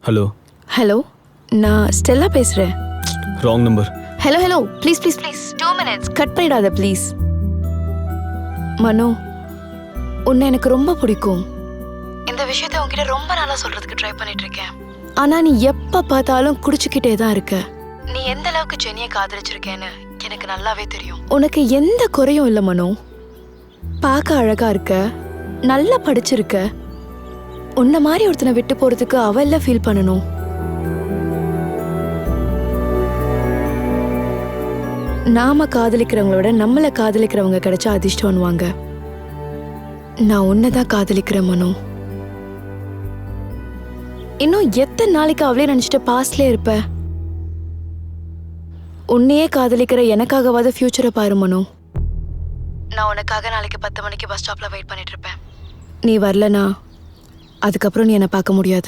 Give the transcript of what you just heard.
Hello. Hello, நான் Stella பேசுகிறேன். Wrong number. Hello hello, please please please 2 minutes cut பண்ணிடாத please. Mano, உன்னை எனக்கு ரொம்ப பிடிக்கும். இந்த விஷயத்தை உன்கிட்ட ரொம்ப நாளாக சொல்கிறதுக்கு ட்ரை பண்ணிட்டு இருக்கேன். ஆனால் நீ எப்போ பார்த்தாலும் குடிச்சுக்கிட்டே தான் இருக்க. நீ எந்த அளவுக்கு ஜெனியை காதலிச்சிருக்கேன்னு எனக்கு நல்லாவே தெரியும். உனக்கு எந்த குறையும் இல்லை மனோ. பார்க்க அழகா இருக்க, நல்லா படிச்சிருக்க. உன்னை மாதிரி ஒருத்தனை விட்டு போகிறதுக்கு அவள்ல ஃபீல் பண்ணணும். நாம காதலிக்கிறவங்கள விட நம்மளை காதலிக்கிறவங்க கிடைச்சா அதிர்ஷ்டம்னுவாங்க. நான் உன்னைதான் காதலிக்கிறேன் மனோ. இன்னும் எத்தனை நாளைக்கு அவளே நினைச்சிட்டு பாஸ்ட்ல இருப்ப? உன்னையே காதலிக்கிற எனக்காகவாத ஃபியூச்சரை பாரு மனோ. நான் உனக்காக நாளைக்கு 10 மணிக்கு பஸ் ஸ்டாப்ல வெயிட் பண்ணிட்டு இருப்பேன். நீ வரலனா அதுக்கப்புறம் நீ என்னை பார்க்க முடியாது.